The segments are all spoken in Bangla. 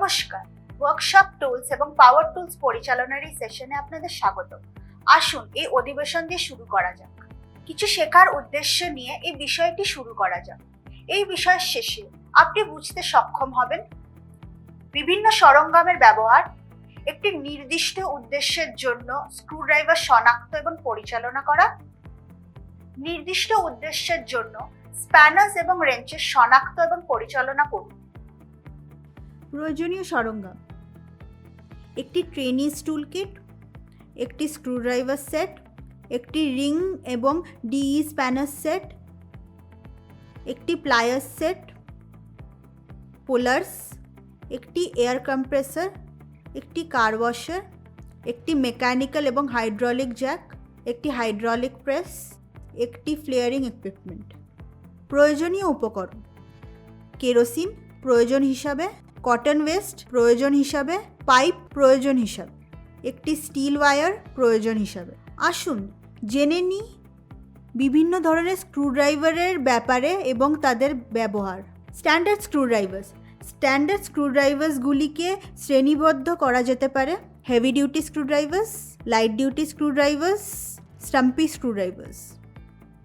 নমস্কার, ওয়ার্কশপ টুলস এবং পাওয়ার টুলস পরিচালনার এই সেশনে আপনাদের স্বাগত। আসুন এই অধিবেশন দিয়ে শুরু করা যাক। কিছু শেখার উদ্দেশ্য নিয়ে এই বিষয়টি শুরু করা যাক। এই বিষয়ের শেষে আপনি বুঝতে সক্ষম হবেন বিভিন্ন সরঞ্জামের ব্যবহার, একটি নির্দিষ্ট উদ্দেশ্যের জন্য স্ক্রুড্রাইভার শনাক্ত এবং পরিচালনা করা, নির্দিষ্ট উদ্দেশ্যের জন্য স্প্যানার্স এবং রেঞ্চের শনাক্ত এবং পরিচালনা করুন। প্রয়োজনীয় সরঞ্জাম: একটি ট্রেনিস টুল কিট, একটি স্ক্রুড্রাইভার সেট, একটি রিং এবং ডিই স্প্যানার সেট, একটি প্লায়ার্স সেট, পোলার্স, একটি এয়ার কম্প্রেসর, একটি কার ওয়াশার, একটি মেকানিক্যাল এবং হাইড্রোলিক জ্যাক, একটি হাইড্রোলিক প্রেস, একটি ফ্লেয়ারিং ইকুইপমেন্ট। প্রয়োজনীয় উপকরণ: কেরোসিন প্রয়োজন হিসাবে, কটন ওয়েস্ট প্রয়োজন হিসাবে, পাইপ প্রয়োজন হিসাবে, একটি স্টিল ওয়্যার প্রয়োজন হিসাবে। আসুন জেনে নিই বিভিন্ন ধরনের স্ক্রুড্রাইভারের ব্যাপারে এবং তাদের ব্যবহার। স্ট্যান্ডার্ড স্ক্রুড্রাইভার্সগুলিকে শ্রেণীবদ্ধ করা যেতে পারে: heavy duty screwdrivers, light duty screwdrivers, stumpy screwdrivers.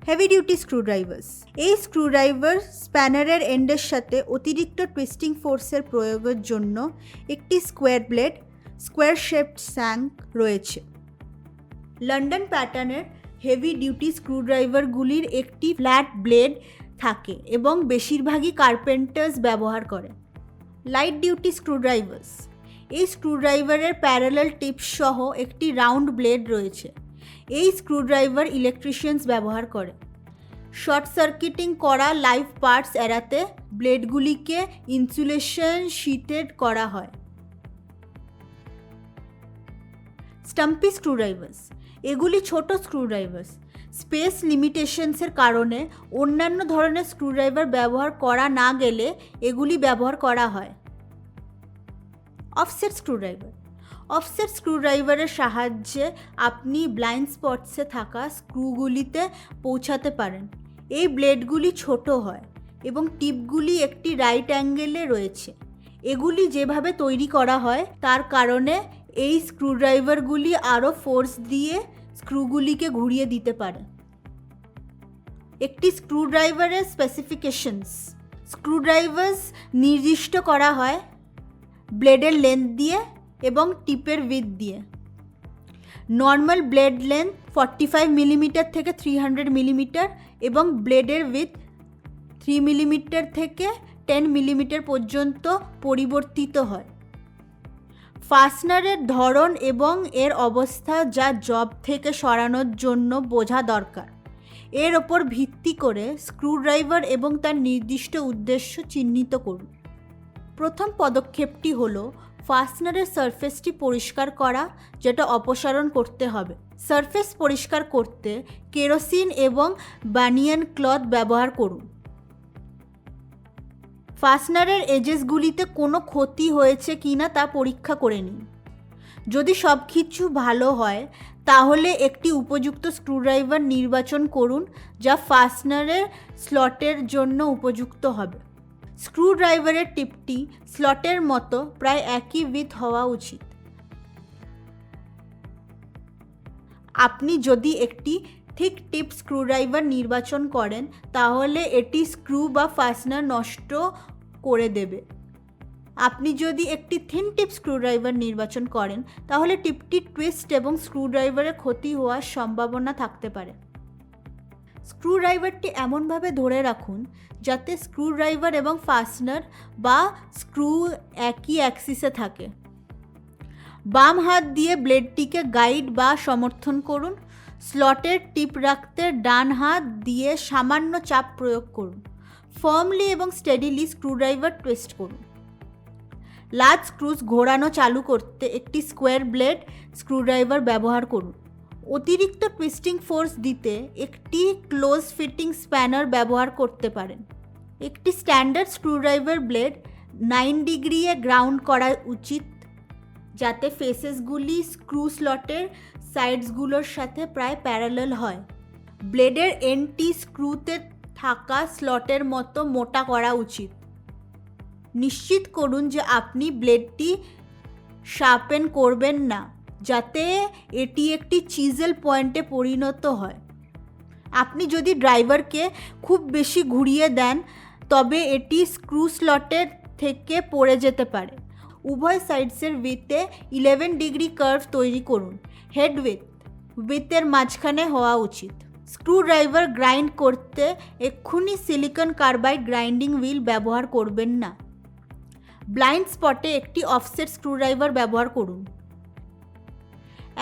Heavy duty screwdrivers: এই স্ক্রুড্রাইভার স্প্যানারের এন্ডের সাথে অতিরিক্ত টুইস্টিং ফোর্সের প্রয়োগের জন্য একটি স্কোয়ার শেপড শ্যাঙ্ক রয়েছে। লন্ডন প্যাটার্নের হেভি ডিউটি স্ক্রুড্রাইভারগুলির একটি ফ্ল্যাট ব্লেড থাকে এবং বেশিরভাগই কার্পেন্টার্স ব্যবহার করে। লাইট ডিউটি স্ক্রুড্রাইভার্স: এই স্ক্রুড্রাইভারের প্যারালাল টিপস সহ একটি রাউন্ড ব্লেড রয়েছে। এই স্ক্রুড্রাইভার ইলেকট্রিশিয়ানস ব্যবহার করে। শর্ট সার্কিটিং করা লাইভ পার্টস এড়াতে ব্লেডগুলিকে ইনসুলেশন শিটেড করা হয়। স্টাম্পি স্ক্রুড্রাইভার্স: এগুলি ছোট স্ক্রুড্রাইভার্স। স্পেস লিমিটেশনসের কারণে অন্যান্য ধরনের স্ক্রুড্রাইভার ব্যবহার করা না গেলে এগুলি ব্যবহার করা হয়। অফসেট স্ক্রুড্রাইভারের সাহায্যে আপনি ব্লাইন্ড স্পটসে থাকা স্ক্রুগুলিতে পৌঁছাতে পারেন। এই ব্লেডগুলি ছোট হয় এবং টিপগুলি একটি রাইট অ্যাঙ্গেলে রয়েছে। এগুলি যেভাবে তৈরি করা হয় তার কারণে এই স্ক্রুড্রাইভারগুলি আরও ফোর্স দিয়ে স্ক্রুগুলিকে ঘুরিয়ে দিতে পারে। একটি স্ক্রুড্রাইভারের স্পেসিফিকেশনস: স্ক্রুড্রাইভার্স নির্দিষ্ট করা হয় ব্লেডের লেন্থ দিয়ে এবং টিপের উইডথ দিয়ে। নর্মাল ব্লেড লেন্থ 45 মিলিমিটার থেকে 300 মিলিমিটার এবং ব্লেডের উইডথ 3 মিলিমিটার থেকে 10 মিলিমিটার পর্যন্ত পরিবর্তিত হয়। ফাস্টনারের ধরন এবং এর অবস্থা যা জব থেকে সরানোর জন্য বোঝা দরকার। এর ওপর ভিত্তি করে স্ক্রুড্রাইভার এবং তার নির্দিষ্ট উদ্দেশ্য চিহ্নিত করুন। প্রথম পদক্ষেপটি হলো ফাস্টনারের সারফেসটি পরিষ্কার করা, যেটা অপসারণ করতে হবে। সারফেস পরিষ্কার করতে কেরোসিন এবং বানিয়ান ক্লথ ব্যবহার করুন। ফাস্টনারের এজেসগুলিতে কোনো ক্ষতি হয়েছে কিনা তা পরীক্ষা করে নিন। যদি সব কিছু ভালো হয় তাহলে একটি উপযুক্ত স্ক্রুড্রাইভার নির্বাচন করুন যা ফাস্টনারের স্লটের জন্য উপযুক্ত হবে। স্ক্রুড্রাইভারের টিপটি স্লটের মতো প্রায় একই উইডথ হওয়া উচিত। আপনি যদি একটি থিক টিপ স্ক্রুড্রাইভার নির্বাচন করেন তাহলে এটি স্ক্রু বা ফাস্টনার নষ্ট করে দেবে। আপনি যদি একটি থিন টিপ স্ক্রুড্রাইভার নির্বাচন করেন তাহলে টিপটি টুইস্ট এবং স্ক্রুড্রাইভারের ক্ষতি হওয়ার সম্ভাবনা থাকতে পারে। স্ক্রুড্রাইভারটি এমনভাবে ধরে রাখুন যাতে স্ক্রুড্রাইভার এবং ফাস্টনার বা স্ক্রু একই অ্যাক্সিসে থাকে। বাম হাত দিয়ে ব্লেডটিকে গাইড বা সমর্থন করুন। স্লটের টিপ রাখতে ডান হাত দিয়ে সামান্য চাপ প্রয়োগ করুন। ফার্মলি এবং স্টেডিলি স্ক্রুড্রাইভার টুইস্ট করুন। লার্জ স্ক্রুজ ঘোরানো চালু করতে একটি স্কোয়ার ব্লেড স্ক্রুড্রাইভার ব্যবহার করুন। অতিরিক্ত টুইস্টিং ফোর্স দিতে একটি ক্লোজ ফিটিং স্প্যানার ব্যবহার করতে পারেন। একটি স্ট্যান্ডার্ড স্ক্রুড্রাইভার ব্লেড 9 ডিগ্রিয়ে গ্রাউন্ড করা উচিত যাতে ফেসেসগুলি স্ক্রু স্লটের সাইডসগুলোর সাথে প্রায় প্যারালাল হয়। ব্লেডের এন্ডটি স্ক্রুতে থাকা স্লটের মতো মোটা করা উচিত। নিশ্চিত করুন যে আপনি ব্লেডটি শার্পেন করবেন না, যাতে এটি একটি চিজেল পয়েন্টে পরিণত হয়। আপনি যদি ড্রাইভারকে খুব বেশি ঘুরিয়ে দেন তবে এটি স্ক্রু স্লটের থেকে পড়ে যেতে পারে। উভয় সাইডসের উইথে 11 ডিগ্রি কার্ভ তৈরি করুন। হেড উইথের মাঝখানে হওয়া উচিত। স্ক্রু ড্রাইভার গ্রাইন্ড করতে এক্ষুনি সিলিকন কার্বাইড গ্রাইন্ডিং হুইল ব্যবহার করবেন না। ব্লাইন্ড স্পটে একটি অফসেট স্ক্রুড্রাইভার ব্যবহার করুন।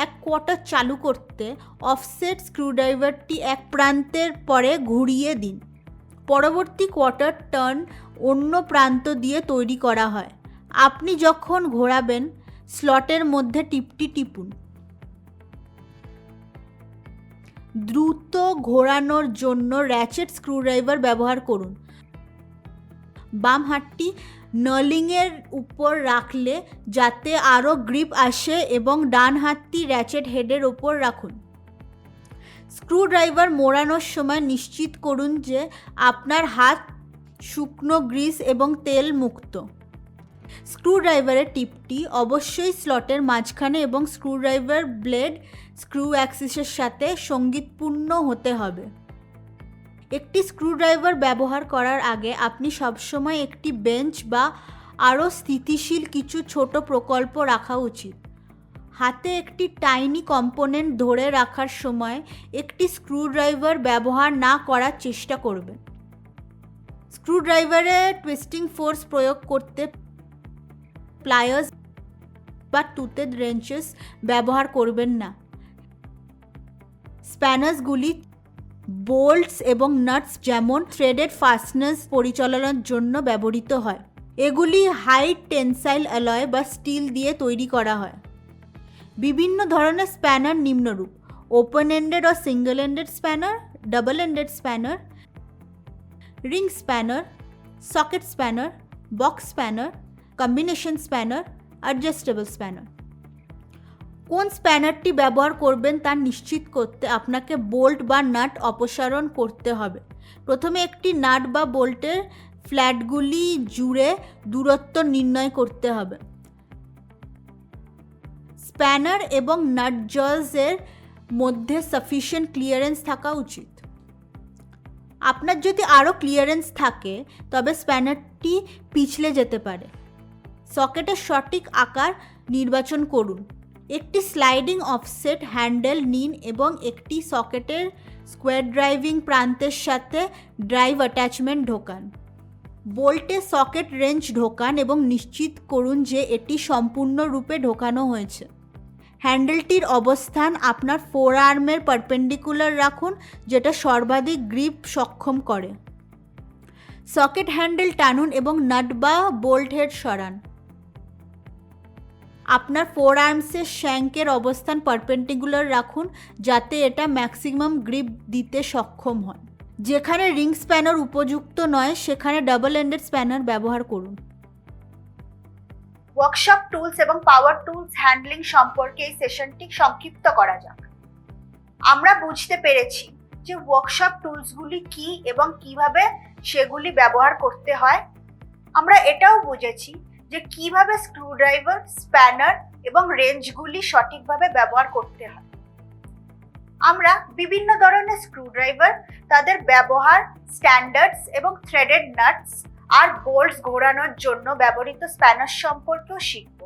1 কোয়ার্টার চালু করতে অফসেট স্ক্রুড্রাইভারটি এক প্রান্তের পরে ঘুরিয়ে দিন। পরবর্তী কোয়ার্টার টার্ন অন্য প্রান্ত দিয়ে তৈরি করা হয়। আপনি যখন ঘোরাবেন স্লটের মধ্যে টিপটি টিপুন। দ্রুত ঘোরানোর জন্য র্যাচেট স্ক্রুড্রাইভার ব্যবহার করুন। বাম হাতটি নার্লিংয়ের উপর রাখলে যাতে আরও গ্রিপ আসে এবং ডান হাতটি র্যাচেট হেডের ওপর রাখুন। স্ক্রুড্রাইভার মোড়ানোর সময় নিশ্চিত করুন যে আপনার হাত শুকনো গ্রিস এবং তেল মুক্ত। স্ক্রুড্রাইভারের টিপটি অবশ্যই স্লটের মাঝখানে এবং স্ক্রুড্রাইভার ব্লেড স্ক্রু অ্যাক্সিসের সাথে সঙ্গীতপূর্ণ হতে হবে। একটি স্ক্রুড্রাইভার ব্যবহার করার আগে আপনি সবসময় একটি বেঞ্চ বা আরও স্থিতিশীল কিছু ছোট প্রকল্প রাখা উচিত। হাতে একটি টাইনি কম্পোনেন্ট ধরে রাখার সময় একটি স্ক্রুড্রাইভার ব্যবহার না করার চেষ্টা করবেন। স্ক্রুড্রাইভারে টুইস্টিং ফোর্স প্রয়োগ করতে প্লায়ার্স বা টুথেড রেঞ্চেস ব্যবহার করবেন না। স্প্যানার্সগুলি বোল্টস এবং নাটস যেমন থ্রেডেড ফাস্টনার্স পরিচালনার জন্য ব্যবহৃত হয়। এগুলি হাই টেনসাইল অ্যালয় বা স্টিল দিয়ে তৈরি করা হয়। বিভিন্ন ধরনের স্প্যানার নিম্নরূপ: ওপেন এন্ডেড ও single ended spanner, double ended spanner, ring spanner, socket spanner, box spanner, combination spanner, adjustable spanner. কোন স্প্যানারটি ব্যবহার করবেন তা নিশ্চিত করতে আপনাকে বোল্ট বা নাট অপসারণ করতে হবে। প্রথমে একটি নাট বা বোল্টের ফ্ল্যাটগুলি জুড়ে দূরত্ব নির্ণয় করতে হবে। স্প্যানার এবং নাট জয়ের মধ্যে সাফিসিয়েন্ট ক্লিয়ারেন্স থাকা উচিত। আপনার যদি আরও ক্লিয়ারেন্স থাকে তবে স্প্যানারটি পিছলে যেতে পারে। সকেটের সঠিক আকার নির্বাচন করুন। একটি স্লাইডিং অফসেট হ্যান্ডেল নিন এবং একটি সকেটের স্কোয়ার ড্রাইভিং প্রান্তের সাথে ড্রাইভ অ্যাটাচমেন্ট ঢোকান। বোল্টে সকেট রেঞ্চ ঢোকান এবং নিশ্চিত করুন যে এটি সম্পূর্ণরূপে ঢোকানো হয়েছে। হ্যান্ডেলটির অবস্থান আপনার ফোর আর্মের পারপেন্ডিকুলার রাখুন, যেটা সর্বাধিক গ্রিপ সক্ষম করে। সকেট হ্যান্ডেল টানুন এবং নাট বা বোল্ট হেড সরান। আপনার ফোর আর্মসের শ্যাঙ্কের অবস্থান পারপেন্ডিকুলার রাখুন যাতে এটা ম্যাক্সিমাম গ্রিপ দিতে সক্ষম হয়। যেখানে রিং স্প্যানার উপযুক্ত নয় সেখানে ডাবল এন্ডেড স্প্যানার ব্যবহার করুন। ওয়ার্কশপ টুলস এবং পাওয়ার টুলস হ্যান্ডলিং সম্পর্কে এই সেশনটি সংক্ষিপ্ত করা যাক। আমরা বুঝতে পেরেছি যে ওয়ার্কশপ টুলসগুলি কি এবং কিভাবে সেগুলি ব্যবহার করতে হয়। আমরা এটাও বুঝেছি যে কিভাবে স্ক্রুড্রাইভার, স্প্যানার এবং রেঞ্জগুলি সঠিকভাবে ব্যবহার করতে হয়। আমরা বিভিন্ন ধরনের স্ক্রুড্রাইভার, তাদের ব্যবহার, স্ট্যান্ডার্ডস এবং থ্রেডেড নাটস আর বোল্টস ঘোরানোর জন্য ব্যবহৃত স্প্যানার সম্পর্কেও শিখব।